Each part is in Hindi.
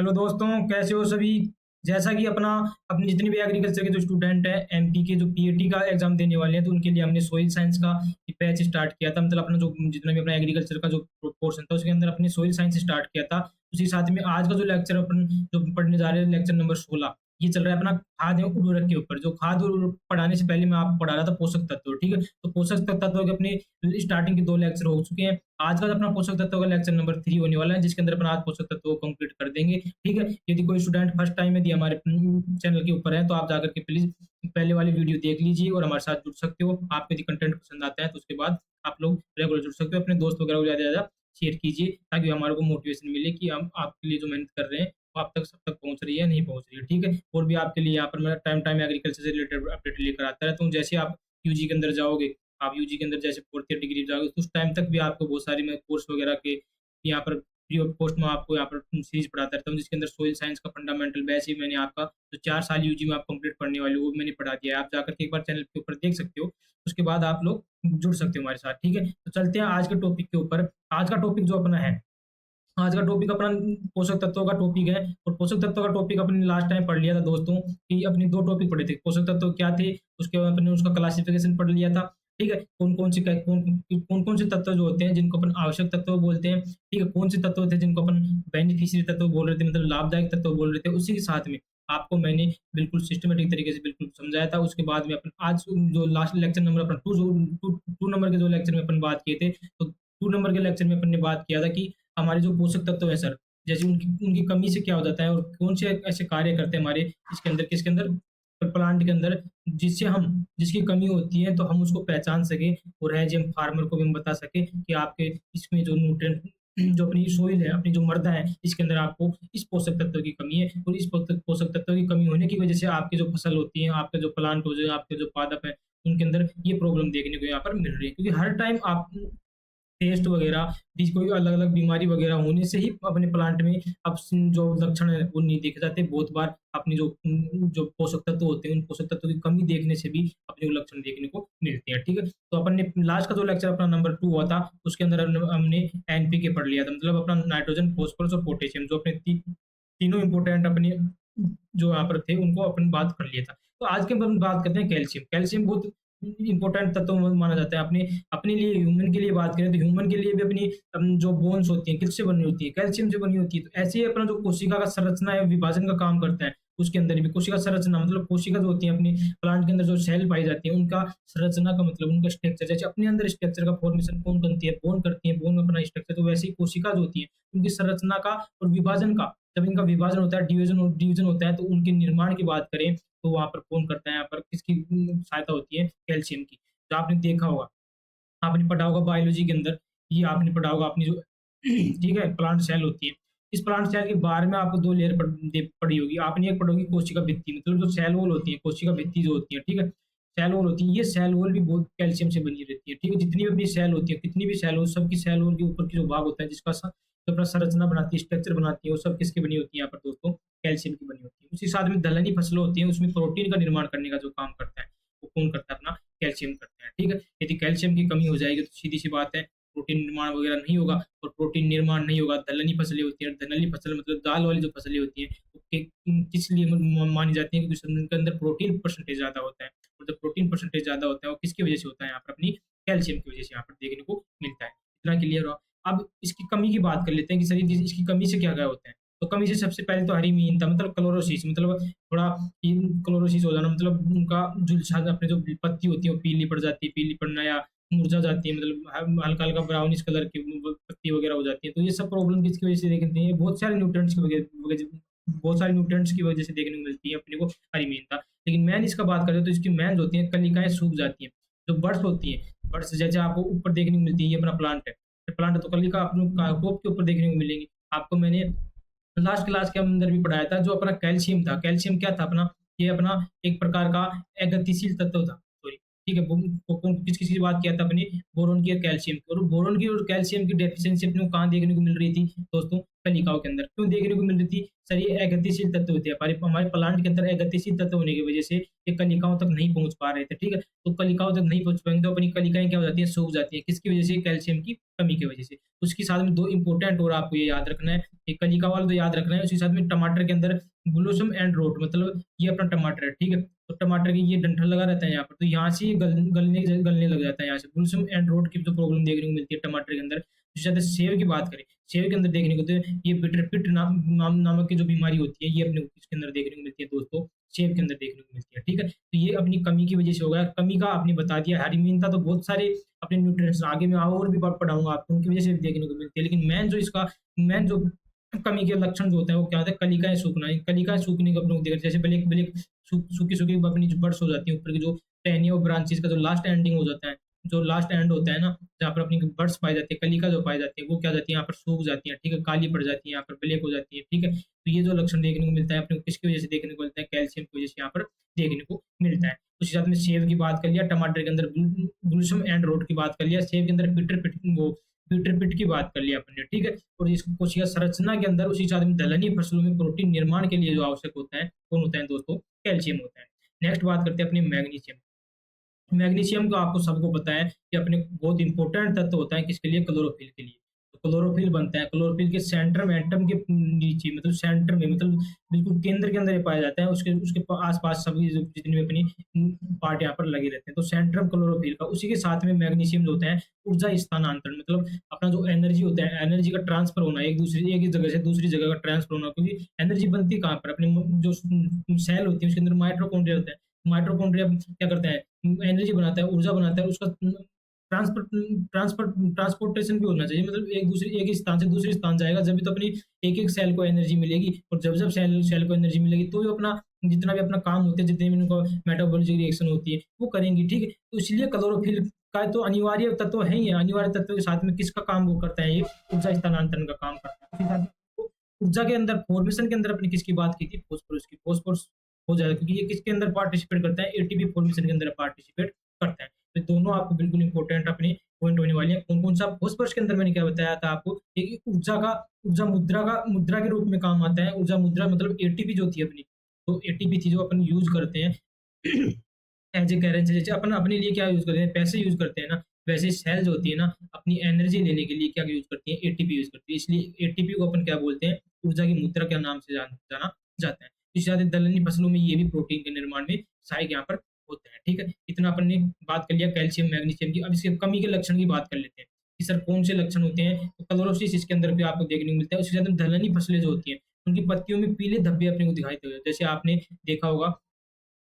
हेलो दोस्तों, कैसे हो सभी? जैसा कि अपनी जितने भी एग्रीकल्चर के जो स्टूडेंट हैं, एमपी के जो पीएटी का एग्जाम देने वाले हैं, तो उनके लिए हमने सोइल साइंस का बैच स्टार्ट किया था। मतलब अपना जो जितना भी अपना एग्रीकल्चर का जो पोर्शन था, उसके अंदर अपने सोइल साइंस स्टार्ट किया था। उसी साथ में आज का जो लेक्चर अपन जो पढ़ने जा रहे हैं, लेक्चर नंबर 16, ये चल रहा है अपना खाद एवं उर्वरक के ऊपर। जो खाद और उर्वरक पढ़ाने से पहले मैं आपको पढ़ा रहा था पोषक तत्व, ठीक है? तो पोषक तत्व के अपने स्टार्टिंग के 2 लेक्चर हो चुके हैं। आज का जो अपना पोषक तत्व का लेक्चर नंबर 3 होने वाला है, जिसके अंदर अपन आज पोषक तत्व को कंप्लीट कर देंगे, ठीक है? यदि कोई स्टूडेंट फर्स्ट टाइम यदि हमारे चैनल के ऊपर है, तो आप जाकर के प्लीज़ पहले वाली वीडियो देख लीजिए और हमारे साथ जुड़ सकते हो। आपको यदि कंटेंट पसंद आता है, तो उसके बाद आप लोग रेगुलर जुड़ सकते हो। अपने दोस्त वगैरह को ज़्यादा से ज़्यादा शेयर कीजिए, ताकि हमारे को मोटिवेशन मिले कि हम आपके लिए जो मेहनत कर रहे हैं, वो आप तक सब तक पहुँच रही है, नहीं पहुँच रही है, ठीक है? और भी आपके लिए यहाँ पर मैं टाइम टाइम एग्रीकल्चर से रिलेटेड अपडेट लेकर आता रहता हूँ। जैसे आप यूजी के अंदर जाओगे, आप यूजी के अंदर जैसे 4th ईयर डिग्री जाओगे, तो उस टाइम तक भी आपको बहुत सारी मैं कोर्स वगैरह के यहाँ पर फ्री ऑफ कॉस्ट में आपको यहाँ पर सीरीज पढ़ाता रहता हूँ, जिसके अंदर सोइल साइंस का फंडामेंटल बैच ही मैंने आपका जो 4 साल यूजी में आप कंप्लीट पढ़ने वाले हो, वो मैंने पढ़ा दिया है। आप जाकर के एक बार चैनल के ऊपर देख सकते हो, उसके बाद आप लोग जुड़ सकते हो हमारे साथ, ठीक है? तो चलते हैं आज के टॉपिक के ऊपर। आज का टॉपिक जो अपना है, आज का टॉपिक अपना पोषक तत्वों का टॉपिक है। और पोषक तत्वों का टॉपिक अपने लास्ट टाइम पढ़ लिया था दोस्तों, कि अपने 2 टॉपिक पढ़े थे। पोषक तत्व क्या थे, उसके बाद अपने उसका क्लासिफिकेशन पढ़ लिया था, ठीक है? कौन-कौन से तत्व जो होते हैं, जिनको अपन आवश्यक तत्व बोलते हैं, ठीक है? कौन से तत्व थे जिनको अपन बेनिफिशियरी तत्व बोल रहे थे, मतलब लाभदायक तत्व बोल रहे थे। उसी के साथ में आपको मैंने बिल्कुल सिस्टमैटिक तरीके से बिल्कुल समझाया था। उसके बाद में अपन आज जो लास्ट लेक्चर नंबर अपना 2 नंबर के जो लेक्चर में अपन बात किए थे, तो 2 नंबर के लेक्चर में अपन ने बात किया था कि हमारे जो पोषक तत्व है सर, जैसे उनकी उनकी कमी से क्या हो जाता है और कौन से ऐसे कार्य करते हैं हमारे इसके अंदर, किसके अंदर, प्लांट के अंदर, जिसकी कमी होती है, तो हम उसको पहचान सकें और एज हम फार्मर को भी हम बता सकें कि आपके इसमें जो न्यूट्रिएंट जो अपनी सोइल है, अपनी जो मृदा है, इसके अंदर आपको इस पोषक तत्व की कमी है, और इस पोषक पोषक तत्व की कमी होने की वजह से आपकी जो फसल होती है, आपके जो प्लांट हो, जो आपके जो पादप है, उनके अंदर ये प्रॉब्लम देखने को यहाँ पर मिल रही है। क्योंकि हर टाइम आप टेस्ट वगैरह भी कोई अलग-अलग बीमारी वगैरह होने से ही अपने प्लांट में अब जो लक्षण है वो नहीं देखे जाते। बहुत बार अपनी जो पोषक तत्व होते हैं, उन पोषक तत्वों की कमी देखने से भी अपने को लक्षण देखने को मिलते हैं, ठीक है? तो अपन ने लास्ट का जो लेक्चर अपना नंबर 2 हुआ था, उसके अंदर हमने एनपीके पढ़ लिया था। मतलब अपना नाइट्रोजन, फास्फोरस और पोटेशियम, जो अपने तीनों इम्पोर्टेंट अपने जो यहाँ पर थे, उनको अपन बात कर लिया था। तो आज के अपन बात करते हैं कैल्शियम। कैल्शियम बहुत इम्पोर्टेंट तत्व माना जाता है। अपने अपने लिए, ह्यूमन के लिए बात करें, तो ह्यूमन के लिए भी अपनी जो बोन्स होती हैं, किससे बनी होती है? कैल्शियम से बनी होती है। तो ऐसे ही अपना जो कोशिका का संरचना है, विभाजन का काम करता है, उसके अंदर भी कोशिका संरचना, मतलब कोशिका जो होती है अपनी प्लांट के अंदर, जो सेल पाई जाती है, उनका संरचना का मतलब उनका स्ट्रक्चर, जैसे अपने अंदर स्ट्रक्चर का फॉर्मेशन कौन करती है? बोन करती है, बोन में अपना स्ट्रक्चर, तो वैसे ही कोशिका जो होती है, उनकी संरचना का और विभाजन का, जब इनका विभाजन होता है, डिवीजन होता है, तो उनके निर्माण की बात करें, तो वहाँ पर कौन करता है? यहाँ पर किसकी सहायता होती है? कैल्शियम की। तो आपने देखा होगा, आपने पढ़ा होगा बायोलॉजी के अंदर, ये आपने पढ़ा होगा अपनी जो ठीक है, प्लांट सेल होती है। इस प्लांट सेल के बारे में आपको 2 लेयर पढ़ी होगी। आपने एक पढ़ी होगी कोशिका भित्ति, मतलब जो सेल वॉल होती है, कोशिका भित्ति जो होती है, ठीक है? सेल वॉल होती है, ये सेल वॉल भी बहुत कैल्शियम से बनी रहती है, ठीक है? जितनी भी अपनी सेल होती है, कितनी भी सेल हो, सबकी सेल वॉल के ऊपर की जो भाग होता है, जिसका जो अपना संरचना बनाती है, स्ट्रक्चर बनाती है, वो सब किसकी बनी होती है यहाँ पर दोस्तों? कैल्शियम की बनी होती है। उसी साथ में दलहनी फसलें होती हैं, उसमें प्रोटीन का निर्माण करने का जो काम करता है, वो कौन करता है? अपना कैल्शियम करता है, ठीक है? यदि कैल्शियम की कमी हो जाएगी, तो सीधी-सी बात है, प्रोटीन निर्माण वगैरह नहीं होगा, और प्रोटीन निर्माण नहीं होगा, दलहनी फसलें होती हैं, दलहनी फसल मतलब दाल वाली जो फसलें होती हैं, वो किस लिए मानी जाती हैं? क्योंकि उनके अंदर प्रोटीन परसेंटेज ज़्यादा होता है, और जब प्रोटीन परसेंटेज ज़्यादा होता है, वो किसकी वजह से होता है? यहाँ पर अपनी कैल्शियम की वजह से यहाँ पर देखने को मिलता है। इतना क्लियर हुआ। अब इसकी कमी की बात कर लेते हैं कि सर इसकी कमी से क्या-क्या होता है? तो कमी से सबसे पहले तो हरी मीनता, मतलब क्लोरोसिस, मतलब थोड़ा क्लोरोसिस हो जाना, मतलब उनका झुलसा, अपने जो पत्ती होती है वो पीली पड़ जाती है, पीली पड़ना या मुरझा जाती है, मतलब हल्का-हल्का ब्राउनिश कलर की पत्ती वगैरह हो जाती है। तो ये सब प्रॉब्लम किसकी वजह से देखते हैं? बहुत सारे न्यूट्रिएंट्स की बहुत सारे न्यूट्रिएंट्स की वजह से देखने को मिलती है अपने को हरी मीनता। लेकिन मेन इसका बात करें, तो इसकी मेन जो होती है, कलिकाएँ सूख जाती हैं। जो बड्स होती हैं, बड्स जैसे आपको ऊपर देखने को मिलती है, ये अपना प्लांट है। प्लांट तो कलिका आपको टॉप के ऊपर देखने को मिलेंगी। आपको मैंने लास्ट क्लास के अंदर भी पढ़ाया था, जो अपना कैल्शियम था। कैल्शियम क्या था अपना? ये अपना एक प्रकार का गतिशील तत्व था, सॉरी, ठीक है? किस-किस की बात किया था अपने बोरोन की और कैल्शियम की, और बोरोन की और कैल्शियम की डेफिशिएंसी अपने को कहाँ देखने को मिल रही थी दोस्तों? कलिकाओं के अंदर। क्यों देखने को मिल रही थी? सर ये अगतिशील तत्व होते हैं, हमारे हमारे प्लांट के अंदर अगतिशील तत्व होने की वजह से ये कलिकाओं तक नहीं पहुँच पा रहे थे, ठीक है? तो कलिकाओं तक नहीं पहुँच पाएँगे तो अपनी कलिकाएँ क्या हो जाती हैं? सूख जाती हैं। किसकी वजह से? कैल्शियम की कमी की वजह से। उसके साथ में 2 इम्पोर्टेंट और आपको ये याद रखना है, एक कलिका वाला तो याद रखना है, उसी साथ में टमाटर के अंदर ब्लॉसम एंड रूट, मतलब ये अपना टमाटर है, ठीक है? तो टमाटर की ये डंठल लगा रहता है यहाँ पर, तो यहाँ से ये गलने लग जाता है यहाँ से। ब्लॉसम एंड रूट की जो प्रॉब्लम देखने को मिलती है टमाटर के अंदर। उसके साथ सेब की बात करें, सेब के अंदर देखने को तो ये बिटर पिट नामक की जो बीमारी होती है, ये अपने को इसके अंदर देखने को मिलती है दोस्तों, सेब के अंदर देखने को मिलती है, ठीक है? तो ये अपनी कमी की वजह से होगा। कमी का आपने बता दिया, हरिमीनता तो बहुत सारे अपने न्यूट्रिएंट्स आगे मैं और भी पढ़ाऊँगा आपको, उनकी वजह से भी देखने को मिलती है। लेकिन मेन जो कमी के लक्षण जो होते हैं वो क्या होता है? कलिकाएँ सूखना। ये कलिकाएँ सूखने को अपने को देखा, जैसे ब्लैक ब्लैक सूखी-सूखी अपनी जो बड्स हो जाती हैं, ऊपर की जो टहनियाँ और ब्रांचेज़ का जो लास्ट एंडिंग हो जाता है, जो लास्ट एंड होता है ना, जहाँ पर अपनी बड्स पाई जाती है, कलिका जो पाई जाती है, वो क्या हो जाती है? यहाँ पर सूख जाती है, ठीक है? काली पड़ जाती है, यहाँ पर ब्लैक हो जाती है, ठीक है? तो ये जो लक्षण देखने को मिलता है अपने को किसकी वजह से देखने को मिलता है? कैल्शियम की वजह से यहाँ पर देखने को मिलता है। उसी साथ में सेब की बात कर लिया, टमाटर के अंदर ब्लूसम एंड रोट की बात कर लिया, सेब के अंदर पीटर पिट की बात कर लिया अपन ने, ठीक है? और इस कोशिका संरचना के अंदर उसी साथ में दलहनी फसलों में प्रोटीन निर्माण के लिए जो आवश्यक होता है, कौन होता है दोस्तों? कैल्शियम होता है। नेक्स्ट बात करते हैं अपने मैग्नीशियम। मैग्नीशियम का आपको सबको पता है कि अपने बहुत इंपॉर्टेंट तत्व होता है किसके लिए? क्लोरोफिल के लिए। तो क्लोरोफिल बनता है, क्लोरोफिल के सेंटर में एटम के नीचे, मतलब सेंटर में, मतलब बिल्कुल केंद्र के अंदर ये पाया जाता है। उसके उसके आस-पास सभी जो जितनी भी अपनी पार्ट यहाँ पर लगे रहते हैं। तो सेंटर ऑफ क्लोरोफिल का, उसी के साथ में मैग्नीशियम जो होता है ऊर्जा स्थानांतरण, मतलब अपना जो एनर्जी होता है, एनर्जी का ट्रांसफर होना, एक ही जगह से दूसरी जगह का ट्रांसफर होना, क्योंकि एनर्जी बनती कहाँ पर? अपने जो सेल होती है उसके अंदर माइटोकॉन्ड्रिया होता है। माइटोकॉन्ड्रिया क्या करता है? एनर्जी बनाता है, ऊर्जा बनाता है, उसका ट्रांसफर ट्रांसफर ट्रांसपोर्टेशन भी होना चाहिए, मतलब एक ही स्थान से दूसरे स्थान जाएगा, जब भी तो अपनी एक-एक सेल को एनर्जी मिलेगी, और जब-जब सेल सेल को एनर्जी मिलेगी तो वो अपना जितना भी अपना काम होते हैं, जितने भी उनको मेटाबॉलिक रिएक्शन होती है, वो करेंगी, ठीक है? तो इसलिए क्लोरोफिल का तो अनिवार्य तत्व है ही है, अनिवार्य तत्व के साथ में किसका काम वो करता है? ये ऊर्जा स्थानांतरण का काम करता है। उसी साथ में ऊर्जा के अंदर फॉर्मेशन के अंदर अपने किसकी बात की थी? फास्फोरस की। फास्फोरस हो जाएगा, क्योंकि ये किसके अंदर पार्टिसिपेट करता है? एटीपी फॉर्मेशन के अंदर पार्टिसिपेट करता है। तो दोनों आपको बिल्कुल इंपॉर्टेंट अपने पॉइंट होने वाले हैं। कौन-कौन सा? फास्फोरस के अंदर मैंने क्या बताया था आपको? एक ऊर्जा मुद्रा के रूप में काम आता है। ऊर्जा मुद्रा मतलब एटीपी जो थी अपनी, तो एटीपी थी जो अपन यूज़ करते हैं एज़ ए करेंसी, जैसे अपन अपने लिए क्या यूज़ करते हैं? पैसे यूज़ करते हैं ना, वैसे सेल जो होती है ना, अपनी एनर्जी लेने के लिए क्या यूज़ करती है? एटीपी यूज़ करती है। इसलिए एटीपी को अपन क्या बोलते हैं? ऊर्जा की मुद्रा के नाम से जाना जाता है। इस ज़्यादा दलहनी फसलों में ये भी प्रोटीन के निर्माण में सहायक यहाँ पर होता है, ठीक है? इतना अपन ने बात कर लिया कैल्शियम, मैग्नीशियम की। अब इसके कमी के लक्षण की बात कर लेते हैं, कि सर कौन से लक्षण होते हैं? तो क्लोरोसिस इसके अंदर भी आपको देखने को मिलता है। उसके साथ में दलहनी फसलें जो होती हैं, उनकी पत्तियों में पीले धब्बे अपने को दिखाई देते हैं। जैसे आपने देखा होगा,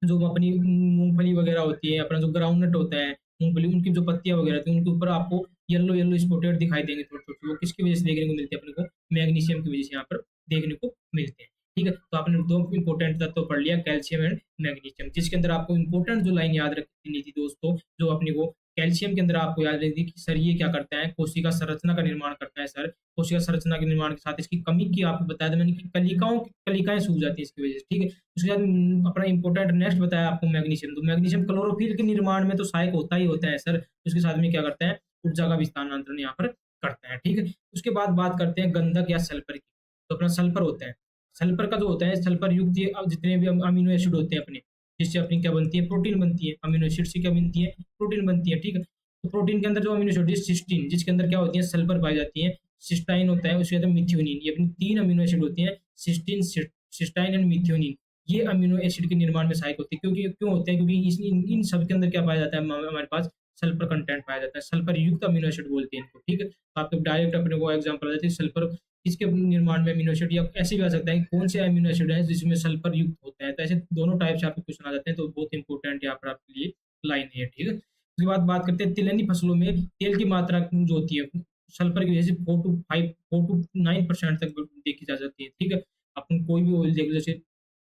जो अपनी मूँगफली वगैरह होती है, अपना जो ग्राउंडनट होता है, मूँगफली, उनकी जो पत्तियाँ वगैरह होती हैं, उनके ऊपर आपको येलो-येलो स्पॉटेड दिखाई देंगे छोटे-छोटे। वो किसकी वजह से देखने को मिलती है अपने को? मैग्नीशियम की वजह से यहाँ पर देखने को मिलते हैं। ठीक है? तो आपने 2 इम्पोर्टेंट तत्व पढ़ लिया, कैल्शियम एंड मैग्नीशियम, जिसके अंदर आपको इम्पोर्टेंट जो लाइन याद रखनी थी दोस्तों, जो अपने को कैल्शियम के अंदर आपको याद रखनी थी कि सर ये क्या करता है? कोशिका संरचना का निर्माण करता है सर। कोशिका संरचना के निर्माण के साथ इसकी कमी की आपको बताया था मैंने कि कलिकाएँ सूख जाती हैं इसकी वजह से, ठीक है? उसके बाद अपना इम्पोर्टेंट नेक्स्ट बताया आपको मैग्नीशियम। तो मैग्नीशियम क्लोरोफिल के निर्माण में तो सहायक होता ही होता है सर, उसके साथ में क्या करता है? ऊर्जा का भी स्थानांतरण यहाँ पर करता है, ठीक है? उसके बाद बात करते हैं गंधक या सल्फर की। तो अपना सल्फर होता है, सल्फर का जो होता है, सल्फर युक्त ये जितने भी अमीनो एसिड होते हैं अपने, जिससे अपनी क्या बनती है? प्रोटीन बनती है। अमीनो एसिड से क्या बनती है? प्रोटीन बनती है, ठीक है? तो प्रोटीन के अंदर जो अमीनो एसिड होती है सिस्टीन, जिसके अंदर क्या होती है? सल्फर पाई जाती है। सिस्टाइन होता है, उसके बाद मेथियोनिन, ये अपनी 3 अमीनो एसिड होती हैं, सिस्टीन, सिस्टाइन एंड मेथियोनिन। ये अमीनो एसिड के निर्माण में सहायक होती है, क्योंकि क्यों होते हैं? क्योंकि इन इन सब के अंदर क्या पाया जाता है? हमारे पास सल्फर कंटेंट पाया जाता है। सल्फर युक्त अमीनो एसिड बोलते हैं इनको, ठीक है? तो आपको डायरेक्ट अपने को एग्जांपल आ जाती है सल्फर किसके निर्माण में अमीनो एसिड, या ऐसे भी आ सकता है कि कौन से अमीनो एसिड है जिसमें सल्फर युक्त होता है। तो ऐसे दोनों टाइप से आपको क्वेश्चन आ जाते हैं, तो बहुत इंपॉर्टेंट यहाँ पर आपके लिए लाइन है, ठीक है? उसके बाद बात करते हैं तिलहनी फसलों में तेल की मात्रा जो होती है सल्फर की वजह से 4 टू 9% तक देखी जा सकती है, ठीक है? अपन कोई भी ऑयल देख लो, जैसे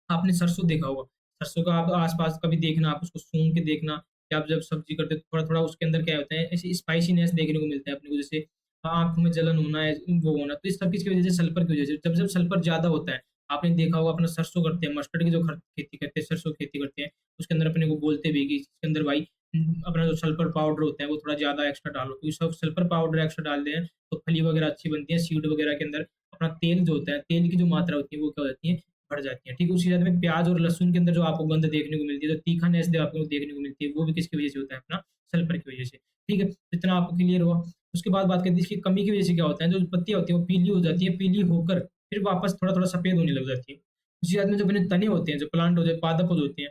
आपने सरसों देखा होगा, सरसों का आप आस-पास कभी देखना, आप उसको सूंघ के देखना कि आप जब सब्ज़ी करते हो तो थोड़ा-थोड़ा उसके अंदर क्या होता है, ऐसे स्पाइसीनेस देखने को मिलता है अपने को, जैसे आँखों में जलन होना है, वो होना, तो इस सब किसकी वजह से? सल्फर की वजह से। जब-जब सल्फर ज़्यादा होता है, आपने देखा होगा अपना सरसों करते हैं, मस्टर्ड की जो खेती करते हैं, सरसों की खेती करते हैं, उसके अंदर अपने को बोलते भी हैं कि इसके अंदर भाई अपना जो सल्फर पाउडर होता है वो थोड़ा ज़्यादा एक्स्ट्रा डालो, क्योंकि सब सल्फर पाउडर एक्स्ट्रा डाल दें तो फली वगैरह अच्छी बनती है। सीड वगैरह के अंदर अपना तेल जो होता है, तेल की जो मात्रा होती है वो क्या हो जाती है, बढ़ जाती है। ठीक है, उसी के साथ में प्याज़ और लहसुन के अंदर जो आपको गंध देखने को मिलती है, जो तीखानेस जो आपको देखने को मिलती है, वो भी किसकी वजह से होता है, अपना सल्फर की वजह से। ठीक है, इतना आपको क्लियर हुआ। उसके बाद बात करते हैं इसकी कमी की वजह से क्या होता है, जो पत्तियाँ होती हैं वो पीली हो जाती है, पीली होकर फिर वापस थोड़ा-थोड़ा सफ़ेद होने लग जाती है। उसी के साथ में जो अपने तने होते हैं, जो प्लांट हो जाए पादप जो होते हैं,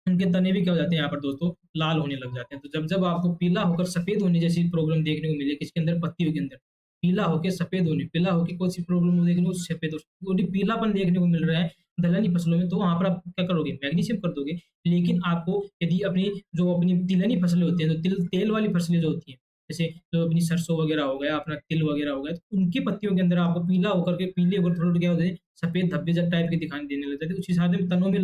उनके तने भी क्या हो जाते हैं यहाँ पर दोस्तों, लाल होने लग जाते हैं। तो जब-जब आपको पीला होकर सफ़ेद होने जैसी प्रॉब्लम देखने को मिले किसके अंदर, पत्तियों के अंदर, पीला होके सफ़ेद होने, पीला होके कौन-सी प्रॉब्लम देखने को, सफ़ेद हो, पूरी पीलापन देखने को मिल रहा है दलहनी फसलों में, तो वहाँ पर आप क्या करोगे, मैग्नीशियम कर दोगे। लेकिन आपको यदि अपनी तिलहनी फसलें होती हैं, तो तेल वाली फसलें जो होती हैं, जैसे जो अपनी सरसों वगैरह हो गया, अपना तिल वगैरह हो गया, तो उनकी पत्तियों के अंदर आपको पीला होकर के, पीले होकर थोड़े-थोड़े क्या होते हैं, सफ़ेद धब्बे ज टाइप के दिखाई देने लग जाते हैं। उसी साथ में तनों में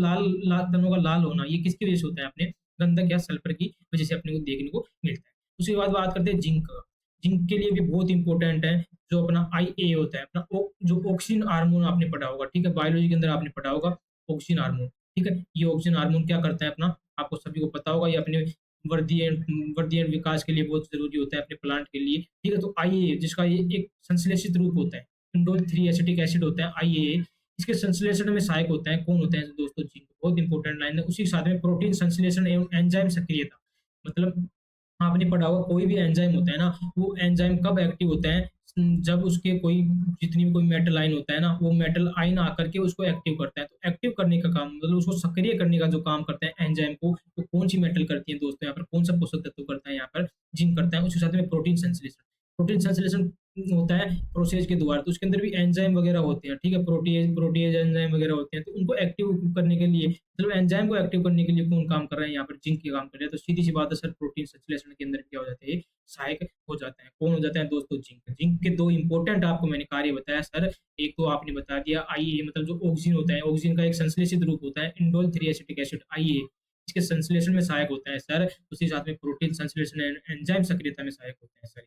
तनों का लाल होना, ये किसकी वजह से होता है, अपने गंधक या सल्फर की वजह से अपने को देखने को मिलता है। उसके बाद बात करते हैं जिंक का। जिंक के लिए भी बहुत इंपॉर्टेंट है, जो अपना आईए होता है, अपना जो ऑक्सिन हार्मोन आपने पढ़ा होगा, ठीक है? बायोलॉजी के अंदर आपने पढ़ा होगा ऑक्सिन हार्मोन, ठीक है? ये ऑक्सिन हार्मोन क्या करता है अपना, आपको सभी को पता होगा, ये अपने वर्धीय विकास के लिए बहुत ज़रूरी होता है अपने प्लांट के लिए, ठीक है? तो आईए जिसका ये एक संश्लेषित रूप होता है, इंडोल 3 एसिटिक एसिड होता है आईए, इसके संश्लेषण में सहायक होता है, कौन होते हैं दोस्तों, जिंक। बहुत इंपॉर्टेंट लाइन है। उसी के साथ में प्रोटीन संश्लेषण एवं एंजाइम सक्रियता, मतलब आपने पढ़ा होगा कोई भी एंजाइम होता है ना, वो एंजाइम कब एक्टिव होता है, जब उसके कोई जितनी भी कोई मेटल आयन होता है ना, वो मेटल आयन आकर के उसको एक्टिव करता है। तो एक्टिव करने का काम, मतलब उसको सक्रिय करने का जो काम करता है एंजाइम को, तो कौन सी मेटल करती है दोस्तों, यहाँ पर कौन सा पोषक तत्व करता है, यहाँ पर जिंक करता है। उसके साथ में प्रोटीन संश्लेषण, प्रोटीन संश्लेषण होता है प्रोसेस के द्वारा, तो उसके अंदर भी एंजाइम वगैरह होते हैं, ठीक है? प्रोटीएज प्रोटीएज एंजाइम वगैरह होते हैं, तो उनको एक्टिव करने के लिए, मतलब एंजाइम को एक्टिव करने के लिए कौन काम कर रहा है, यहाँ पर जिंक के काम कर रहा है। तो सीधी सी बात है सर, प्रोटीन संश्लेषण के अंदर क्या हो जाता है, सहायक हो जाता है। कौन हो जाता है दोस्तों, जिंक। जिंक के दो इंपॉर्टेंट आपको मैंने कार्य बताया सर, एक तो आपने बता दिया आईए, मतलब जो ऑक्सीजन होता है, ऑक्सीजन का एक संश्लेषित रूप होता है इंडोल 3 एसिटिक एसिड आईए, इसके संश्लेषण में सहायक होता है सर। उसी साथ में प्रोटीन संश्लेषण एंजाइम सक्रियता में सहायक होते हैं सर,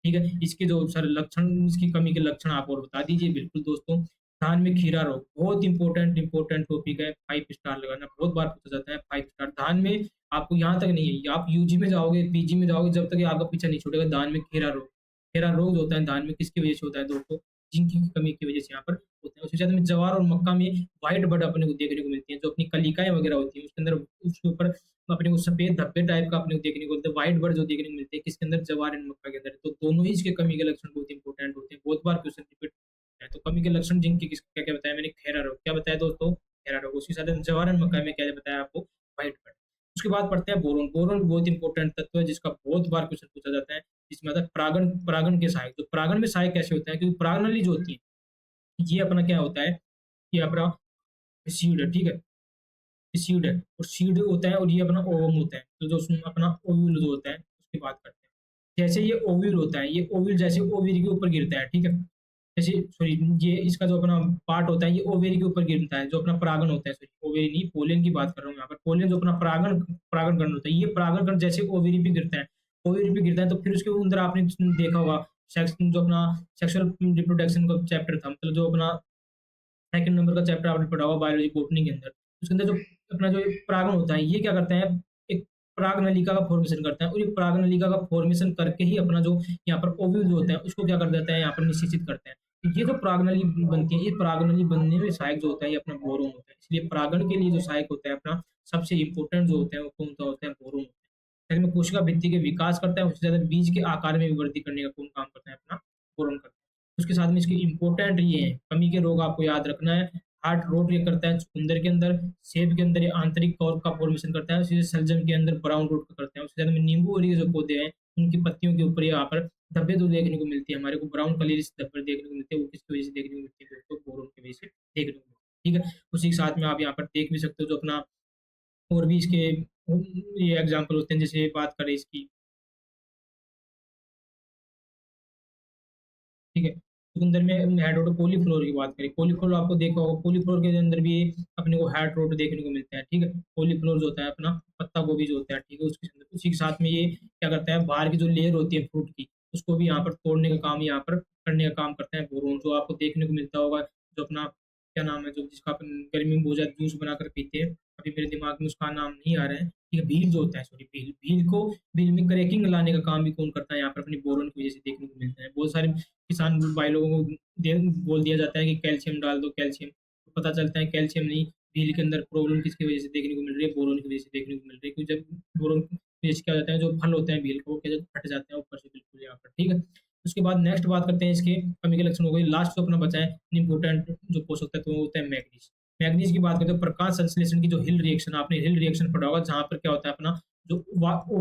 ठीक है? इसके जो सर लक्षण, इसकी कमी के लक्षण आप और बता दीजिए। बिल्कुल दोस्तों, धान में खीरा रोग बहुत इंपॉर्टेंट टॉपिक है, 5 स्टार लगाना, बहुत बार पूछा जाता है 5 स्टार। धान में आपको यहाँ तक नहीं है, आप यूजी में जाओगे, पीजी में जाओगे, जब तक ये आपका पीछा नहीं छूटेगा, धान में खीरा रोग। खीरा रोग जो होता है धान में, किसकी वजह से होता है दोस्तों, जिंक की कमी की वजह से यहाँ पर होता है। उसके साथ में जवार और मक्का में व्हाइट बड अपने को देखने को मिलती है, जो अपनी कलिकाएँ वगैरह होती हैं, उसके अंदर उसके ऊपर अपने को सफेद धब्बे टाइप का अपने को देखने को मिलता है, व्हाइट बड जो देखने को मिलते हैं, किसके अंदर, जवार एंड मक्का के अंदर। तो दोनों ही इसके कमी के लक्षण बहुत इंपॉर्टेंट होते हैं, बहुत बार क्वेश्चन रिपीट है। तो कमी के लक्षण जिंक के क्या-क्या बताया मैंने, खैरा रोग, क्या बताया दोस्तों, खैरा रोग। उसी के साथ जवार एंड मक्का में क्या बताया आपको, व्हाइट बड। उसके बाद पढ़ते हैं बोरोन। बोरोन बहुत इंपॉर्टेंट तत्व है, जिसका बहुत बार क्वेश्चन पूछा जाता है। इसमें आता है परागण, परागण के सहायक। तो परागण में सहायक कैसे होते हैं, क्योंकि परागनली जो होती है, ये अपना क्या होता है, ये अपना सीड है, ठीक है? सीड है, और सीड होता है, और ये अपना ओवम होता है। तो जो उसमें अपना ओव्यूल जो होता है, उसकी बात करते हैं। जैसे ये ओव्यूल होता है, ये ओव्यूल जैसे ओवरी के ऊपर गिरता है, ठीक है? जैसे सॉरी, ये इसका जो अपना पार्ट होता है, ये ओवरी के ऊपर गिरता है, जो अपना परागण होता है, सॉरी ओवरी नहीं, पोलन की बात कर रहा हूँ यहाँ पर। पोलन जो अपना परागण परागण कण होता है, ये परागण कण जैसे ओवरी पे गिरता है, ओवरी पे गिरता है, तो फिर उसके अंदर आपने देखा होगा सेक्स, जो अपना सेक्सुअल रिप्रोडक्शन का चैप्टर था, मतलब जो अपना सेकंड नंबर का चैप्टर आपने पढ़ा होगा बायोलॉजी बॉटनी के अंदर। उसके अंदर जो अपना जो एक परागण होता है, ये क्या करता है, एक पराग नलिका का फॉर्मेशन करता है, और ये पराग नलिका का फॉर्मेशन करके ही अपना जो यहाँ पर ओव्यूल जो होता है, उसको क्या कर देता है, यहाँ पर निषेचित करता है। तो ये जो पराग नली बनती है, ये पराग नली बनने में सहायक जो होता है, ये अपना बोरोन होता है। इसलिए परागण के लिए जो सहायक होता है अपना, सबसे इम्पोर्टेंट जो होता है, वो कौन सा होता है, बोरोन होता है। इसमें कोशिका भित्ति के विकास करता है, उससे ज़्यादा बीज के आकार में भी वृद्धि करने का कौन काम करता है, अपना बोरोन करता है। उसके साथ में इसकी इम्पोर्टेंट ये है, कमी के रोग आपको याद रखना है। हार्ट रोट ये करता है चुकंदर के अंदर, सेब के अंदर ये आंतरिक कॉर्क का फॉर्मेशन करता है, उसी शलजम के अंदर ब्राउन रूट का करता है। उसके साथ में नींबू और ये जो पौधे हैं, उनकी पत्तियों के ऊपर यहाँ पर धब्बे जो देखने को मिलती है, हमारे को ब्राउन कलर धब्बे देखने को मिलते हैं, वो किसकी वजह से देखने को मिलती है दोस्तों, बोरोन की वजह से देखने को मिलती है, ठीक है? उसी के साथ में आप यहाँ पर देख भी सकते हो, जो अपना और भी इसके ये एग्जाम्पल होते हैं, जैसे बात करें इसकी, ठीक है? चुकंदर में हेड रोट, कॉलीफ्लावर की बात करें, कॉलीफ्लावर आपको देखा होगा, कॉलीफ्लावर के अंदर भी अपने को हेड रोट देखने को मिलता है, ठीक है? कॉलीफ्लावर जो होता है अपना पत्ता गोभी जो होता है, ठीक है? उसके अंदर उसी के साथ में ये क्या करता है, बाहर की जो लेयर होती है फ्रूट की, उसको भी यहाँ पर तोड़ने का काम, यहाँ पर करने का काम करता है बोरोन, जो आपको देखने को मिलता होगा, जो अपना क्या नाम है, जो जिसका अपन गर्मी में बहुत ज़्यादा जूस बनाकर पीते हैं, अभी मेरे दिमाग में उसका नाम नहीं आ रहा है। ठीक है, भील जो होता है, सॉरी भील, भील में क्रैकिंग लाने का काम भी कौन करता है यहाँ पर अपनी बोरोन की वजह से देखने को मिलता है। बहुत सारे किसान भाई लोगों को बोल दिया जाता है कि कैल्शियम डाल दो कैल्शियम, तो पता चलता है कैल्शियम नहीं, भील के अंदर प्रॉब्लम किसकी वजह से देखने को मिल रही है, बोरोन की वजह से देखने को मिल रही है। क्योंकि जब बोरोन की वजह से क्या हो जाता है, जो फल होते हैं भील को, वो क्या फट जाते हैं ऊपर से बिल्कुल यहाँ पर। ठीक है, उसके बाद नेक्स्ट बात करते हैं इसके कमी के लक्षण हो गए। लास्ट जो अपना बचा है इंपॉर्टेंट जो पोषक तत्व वो होता है मैग्नीज। मैग्नीज की बात करते हैं, प्रकाश संश्लेषण की जो हिल रिएक्शन, आपने हिल रिएक्शन पढ़ा होगा, जहाँ पर क्या होता है अपना जो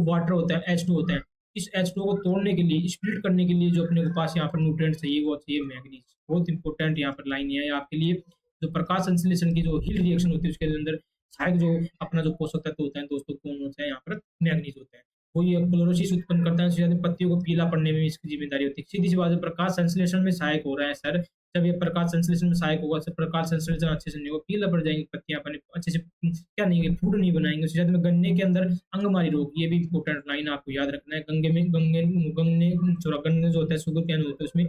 वाटर होता है H2 होता है, इस H2 को तोड़ने के लिए, स्प्लिट करने के लिए जो अपने को पास यहाँ पर न्यूट्रिएंट चाहिए वो चाहिए मैग्नीज। बहुत इंपॉर्टेंट यहाँ पर लाइन है आपके लिए। जो प्रकाश संश्लेषण की जो हिल रिएक्शन होती है उसके अंदर सहायक जो अपना जो पोषक तत्व होता है दोस्तों, कौन होता है यहाँ पर, मैग्नीज होता है। वो ये क्लोरोसिस उत्पन्न करता है, उसके पत्तियों को पीला पड़ने में भी इसकी जिम्मेदारी होती है। सीधी सी बात है, प्रकाश संश्लेषण में सहायक हो रहा है सर, जब ये प्रकाश संश्लेषण में सहायक होगा, सर प्रकाश संश्लेषण अच्छे से नहीं होगा, पीला पड़ जाएंगी पत्तियां अपने अच्छे से, क्या नहीं फूड नहीं बनाएंगे। उसके साथ में गन्ने के अंदर अंगमारी रोग, ये भी इंपॉर्टेंट लाइन आपको याद रखना है। गन्ने जो होता है शुगर कैन होता है उसमें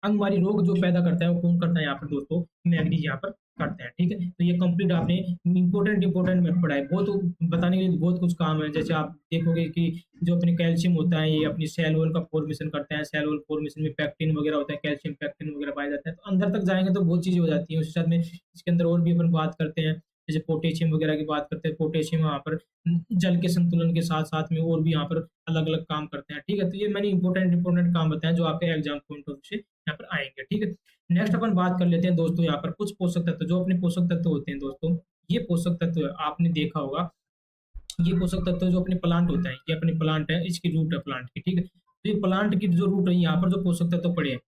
अंगमारी रोग जो पैदा करता है वो कौन करता है यहाँ पर दोस्तों, मैग्नीज यहाँ पर करते हैं। ठीक है, तो ये कंप्लीट आपने इंपॉर्टेंट में पढ़ा है। बहुत बताने के लिए बहुत कुछ काम है। जैसे आप देखोगे कि जो अपने कैल्शियम होता है ये अपनी सेल वॉल का फॉर्मेशन करता है, सेल वॉल फॉर्मेशन में पैक्टिन वगैरह होता है, कैल्शियम पैक्टिन वगैरह पाया जाता है। तो अंदर तक जाएंगे तो बहुत चीजें हो जाती हैं। उसके साथ में इसके अंदर और भी अपन बात करते हैं, जैसे पोटेशियम वगैरह की बात करते हैं। पोटेशियम यहाँ पर जल के संतुलन के साथ साथ में और भी यहाँ पर अलग अलग काम करते हैं। ठीक है, तो ये मैंने इंपॉर्टेंट काम बताया जो आपके एग्जाम पॉइंट ऑफ व्यू से यहाँ पर आएंगे। ठीक है, नेक्स्ट अपन बात कर लेते हैं दोस्तों यहाँ पर कुछ पोषक तत्व, जो अपने पोषक तत्व होते हैं दोस्तों। ये पोषक तत्व आपने देखा होगा, ये पोषक तत्व जो अपने प्लांट होता है, ये अपने प्लांट है, इसकी रूट है प्लांट की। ठीक है, तो ये प्लांट की जो रूट है, यहाँ पर जो पोषक तत्व पड़े हैं,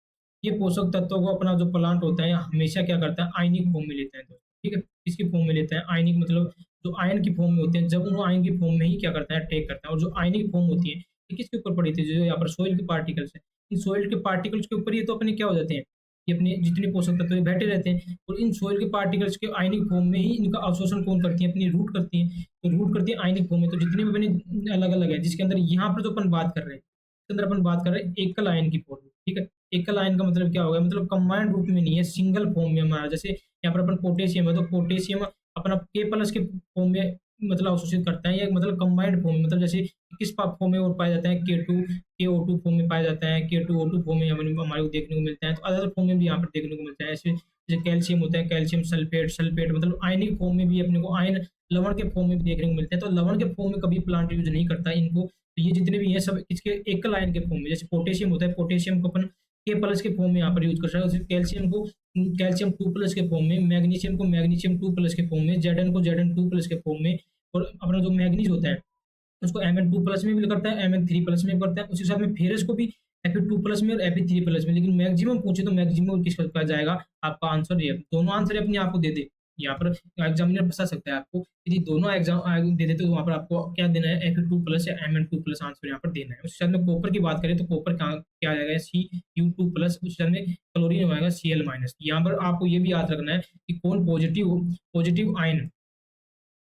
ये पोषक तत्वों को अपना जो प्लांट होता है हमेशा क्या करता है, आयनिक फॉर्म में लेते हैं दोस्तों। ठीक है, किसकी फॉर्म में लेते हैं, आयनिक, मतलब जो आयन की फॉर्म में होते हैं, जब वो आयन की फॉर्म में ही क्या करता है, टेक करता है। और जो आयनिक फॉर्म होती है ये किसके ऊपर पड़ी थी, जो यहाँ पर सोइल के पार्टिकल्स है, इन सोइल के पार्टिकल्स के ऊपर ये तो अपने क्या हो जाते हैं, ये अपने जितने पोषक तत्व ये बैठे रहते हैं, और इन सोइल के पार्टिकल्स के आयनिक फॉर्म में ही इनका अवशोषण कौन करती है, अपनी रूट करती है। तो रूट करती है आयनिक फॉर्म में। तो जितने भी अपने अलग अलग है, जिसके अंदर यहाँ पर जो अपन बात कर रहे हैं, इसके अंदर अपन बात कर रहे हैं एकल आयन की फॉर्म। ठीक है, एकल आयन का मतलब क्या होगा, मतलब कंबाइंड रूप में नहीं है, सिंगल फॉर्म में हमारा। जैसे यहाँ पर अपन पोटेशियम है, तो पोटेशियम अपना K+ के फॉर्म में मतलब अवशोषित करता है, या मतलब कंबाइंड फॉर्म में, मतलब जैसे किस फॉर्म में और पाया जाता है, KO2 फॉर्म में पाया जाता है, K2O2 फॉर्म में हमारे को देखने को मिलता है। तो अदर फॉर्म में भी यहाँ पर देखने को मिलता है। ऐसे जैसे कैल्शियम होता है, कैल्शियम सल्फेट मतलब आयनिक फॉर्म में भी अपने को, आयन लवण के फॉर्म में भी देखने को मिलते हैं। तो लवण के फॉर्म में कभी प्लांट यूज नहीं करता इनको। तो ये जितने भी हैं सब इसके एकल आयन के फॉर्म में। जैसे पोटेशियम होता है, पोटेशियम को अपन K+ के फॉर्म में यहाँ पर यूज कर सकते हैं। कैल्शियम को कैल्शियम 2+ के फॉर्म में, मैग्नीशियम को मैग्नीशियम 2+ के फॉर्म में, Zn को Zn2+ के फॉर्म में, और अपना जो मैग्नीज होता है उसको Mn2+ में भी करता है, Mn3+ में करता है। उसी के साथ में फेरस को भी Fe2+ में और Fe3+ में। लेकिन मैक्सिमम पूछे तो मैक्सिमम किसका पास जाएगा, आपका आंसर ये, दोनों आंसर अपने आप को दे दे, यहाँ पर एग्जामिनर फंसा सकता है आपको। यदि दोनों एग्जाम दे देते तो वहाँ पर आपको क्या देना है, Fe2+ या Mn2+ आंसर यहाँ पर देना है। उसके साथ में कॉपर की बात करें तो कॉपर क्या आ जाएगा, Cu2+। उसके साथ में क्लोरीन हो जाएगा Cl-। यहाँ पर आपको ये भी याद रखना है कि कौन पॉजिटिव आयन,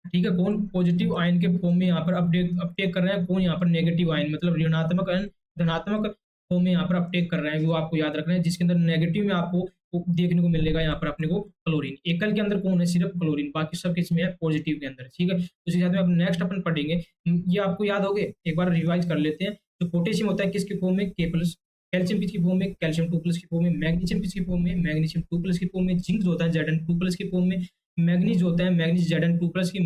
ठीक है, कौन पॉजिटिव आयन के फॉर्म में यहाँ पर अपटेक कर रहा है, कौन यहाँ पर नेगेटिव आयन मतलब ऋणात्मक आयन धनात्मक फॉर्म में यहाँ पर अपटेक कर रहा है, वो आपको याद रखना है। जिसके अंदर नेगेटिव में आपको देखने को मिलेगा यहाँ पर अपने को क्लोरीन। एकल के अंदर कौन है, सिर्फ क्लोरीन, बाकी सब किसमें है, पॉजिटिव के अंदर। ठीक है, उसी साथ में अब नेक्स्ट अपन पढ़ेंगे, ये आपको याद हो गए, एक बार रिवाइज कर लेते हैं। तो पोटेशियम होता है किसके फॉर्म में, K+, कैल्शियम किसकी फॉर्म में, कैल्शियम 2+ की फॉर्म में, मैग्नीशियम किसकी फॉर्म में, मैग्नीशियम 2+ की फॉर्म में, जिंक होता है Zn2+ की फॉर्म में, मैग्नीज होता है मैग्नीज Zn2+ की,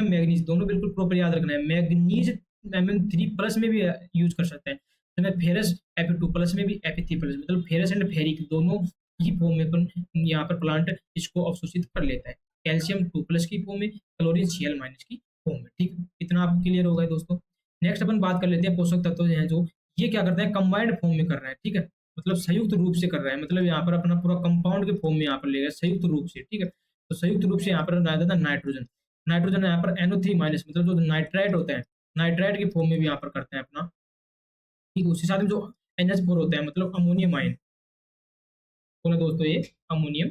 मैग्नीज दोनों बिल्कुल प्रॉपर याद रखना है। मैग्नीज Mn3+ में भी यूज कर सकते हैं। तो मैं फेरस Fe2+ में भी, Fe3+ मतलब फेरस एंड फेरिक दोनों ही फॉर्म में अपन यहाँ पर प्लांट इसको अवशोषित कर लेता है। कैल्शियम 2+ की फॉर्म में, क्लोरीन Cl- की फॉर्म में। ठीक है, इतना आपको क्लियर होगा दोस्तों। नेक्स्ट अपन बात कर लेते हैं पोषक तत्व हैं जो ये क्या करते हैं, कंबाइंड फॉर्म में कर रहा है। ठीक है, मतलब संयुक्त रूप से कर रहा है, मतलब यहाँ पर अपना पूरा कंपाउंड के फॉर्म में यहाँ पर लेगा संयुक्त रूप से। ठीक है, तो संयुक्त रूप से यहाँ पर आ जाता है नाइट्रोजन यहाँ पर NO3- मतलब जो नाइट्राइट होता है, नाइट्राइट के फॉर्म में भी यहाँ पर करते हैं अपना। ठीक है, उसी साथ में जो NH4 होता है मतलब अमोनियम आयन, कौन है दोस्तों, ये अमोनियम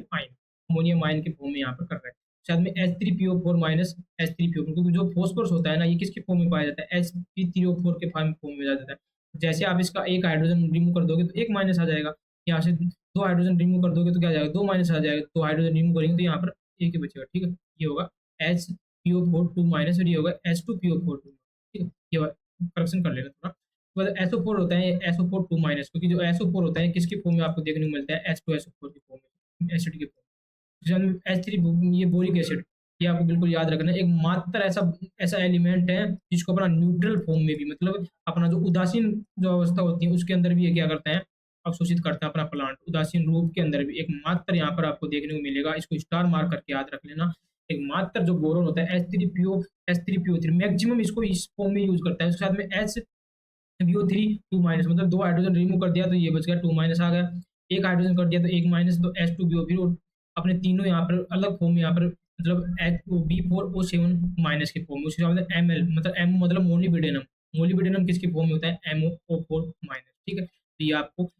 आयन के फॉर्म में यहाँ पर कर रहा है। साथ में H3PO4- H3PO4, क्योंकि जो फॉस्फोरस होता है ना, ये किसके फॉर्म में पाया जाता है, Sp3O4 के फॉर्म में जाता है। जैसे आप इसका एक हाइड्रोजन रिमूव कर दोगे तो एक माइनस आ जाएगा, यहाँ से 2 हाइड्रोजन रिमूव कर दोगे तो क्या आ जाएगा, 2 माइनस आ जाएगा। 2 हाइड्रोजन रिमूव करेंगे तो यहाँ पर एक ही बचेगा, ठीक है? ये होगा HPO4 2 माइनस और ये होगा H2PO4 2, ठीक है? ये वाला करेक्शन कर लेना थोड़ा। मतलब SO4 होता है SO4 2 माइनस, क्योंकि जो SO4 होता है किसकी फॉर्म में आपको देखने को मिलता है? H2SO4 की फॉर्म में, एसिड की फॉर्म में। H3 ये बोरिक एसिड, ये आपको बिल्कुल याद रखना है। एक मात्र ऐसा ऐसा एलिमेंट है जिसको अपना न्यूट्रल फॉर्म में भी, मतलब अपना जो उदासीन जो अवस्था होती है उसके अंदर भी ये क्या करते हैं, अवशोषित करता है अपना प्लांट। उदासीन रूप के अंदर भी एक मात्र यहाँ पर आपको देखने को मिलेगा, इसको स्टार मार्क करके याद रख लेना। एक मात्र जो बोरोन होता है H3PO3 मैक्सिमम इसको इस फॉर्म में यूज करता है। उसके साथ में HBO3 2 माइनस, मतलब 2 हाइड्रोजन रिमूव कर दिया तो ये बच गया 2 माइनस आ गया। एक हाइड्रोजन कर दिया तो 1 माइनस, तो H2BO फिर अपने तीनों यहाँ पर अलग फॉर्म में यहाँ पर, मतलब B4O7 माइनस के फॉर्म में। उसके बाद Ml मतलब M मतलब मोलिब्डेनम। मोलिब्डेनम किसकी फॉर्म में होता है? MOO4 माइनस, ठीक है? तो ये आपको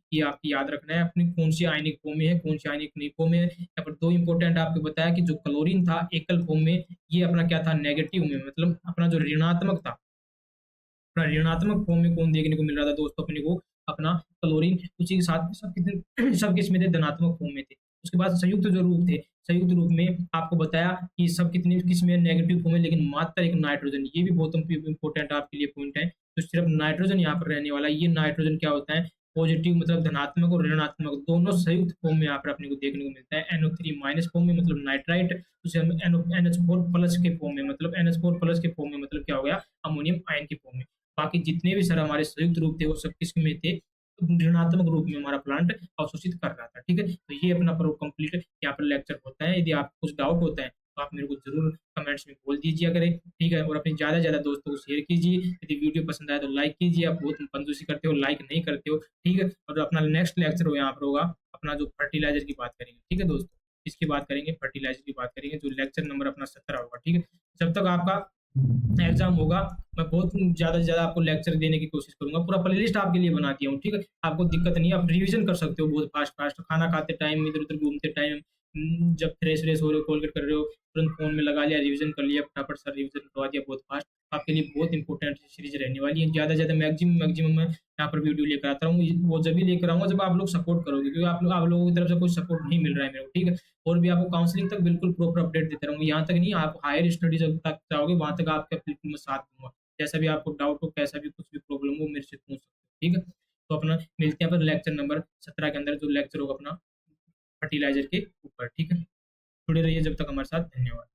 याद रखना है अपनी कौन सी आयनिक फॉर्म में है, कौन सी आयनिक नहीं फॉर्म में है। यहाँ पर 2 इंपॉर्टेंट आपको बताया कि जो क्लोरीन था एकल फॉर्म में, ये अपना क्या था? नेगेटिव में, मतलब अपना जो ऋणात्मक था, अपना ऋणात्मक फॉर्म में कौन देखने को मिल रहा था दोस्तों अपने को? अपना क्लोरीन। उसी के साथ सब कितने सब किसमें थे? धनात्मक फॉर्म में थे। उसके बाद संयुक्त जो रूप थे, संयुक्त रूप में आपको बताया कि सब कितने किसमें नेगेटिव फॉर्म है, लेकिन मात्र एक नाइट्रोजन। ये भी बहुत इंपॉर्टेंट आपके लिए पॉइंट है। तो सिर्फ नाइट्रोजन यहाँ पर रहने वाला है। ये नाइट्रोजन क्या होता है? पॉजिटिव, मतलब धनात्मक और ऋणात्मक दोनों संयुक्त फॉर्म में यहाँ पर अपने को देखने को मिलता है। NO3 माइनस फॉर्म में मतलब नाइट्राइट, उसे हम NH4 प्लस के फॉर्म में, मतलब NH4 प्लस के फॉर्म में, मतलब क्या हो गया? अमोनियम आयन के फॉर्म में। बाकी जितने भी सर हमारे संयुक्त रूप थे वो सब किसमें थे? ऋणात्मक रूप में हमारा प्लांट अवशोषित कर रहा था, ठीक है? तो ये अपना प्रो कंप्लीट यहाँ पर लेक्चर होता है। यदि आपको कुछ डाउट होता है तो आप मेरे को ज़रूर कमेंट्स में बोल दीजिए करें, ठीक है? और अपने ज़्यादा से ज़्यादा दोस्तों को शेयर कीजिए। यदि वीडियो पसंद आए तो लाइक कीजिए। आप बहुत कंजूसी करते हो, लाइक नहीं करते हो, ठीक है? और अपना नेक्स्ट लेक्चर हो यहाँ पर होगा अपना जो फर्टिलाइज़र की बात करेंगे, ठीक है दोस्तों? इसकी बात करेंगे, फर्टिलाइज़र की बात करेंगे, जो लेक्चर नंबर अपना 17 होगा, ठीक है? जब तक आपका एग्ज़ाम होगा, मैं बहुत ज़्यादा से ज़्यादा आपको लेक्चर देने की कोशिश करूँगा। पूरा प्लेलिस्ट आपके लिए बना दिया हूँ, ठीक है? आपको दिक्कत नहीं है, आप रिवीज़न कर सकते हो बहुत फ़ास्ट-फ़ास्ट। खाना खाते टाइम, इधर-उधर घूमते टाइम, जब फ्रेश-व्रेश हो रहे हो, कोलगेट कर रहे हो, तुरंत फ़ोन में लगा लिया, रिवीज़न कर लिया, फटाफट से रिवीज़न करवा दिया बहुत फ़ास्ट। आपके लिए बहुत इंपॉर्टेंट सीरीज़ रहने वाली है। ज़्यादा से ज़्यादा मैक्सिमम मैं यहाँ पर वीडियो लेकर आता रहूँगी। वो जब भी लेकर आऊँगा जब आप लोग सपोर्ट करोगे, क्योंकि आप लोगों की तरफ से कोई सपोर्ट नहीं मिल रहा है मेरे को, ठीक है? और भी आपको काउंसलिंग तक बिल्कुल प्रॉपर अपडेट देता रहूँगा। यहाँ तक नहीं, आप हायर स्टडीज़ तक जाओगे, वहाँ तक आपका बिल्कुल मैं साथ दूँगा। जैसा भी आपको डाउट हो, कैसा भी कुछ भी प्रॉब्लम हो, मेरे से पूछ सकते हो, ठीक है? तो अपना मिलते हैं फिर लेक्चर नंबर 17 के अंदर, जो लेक्चर होगा अपना फर्टिलाइज़र के ऊपर, ठीक है? जुड़े रहिए जब तक हमारे साथ। धन्यवाद।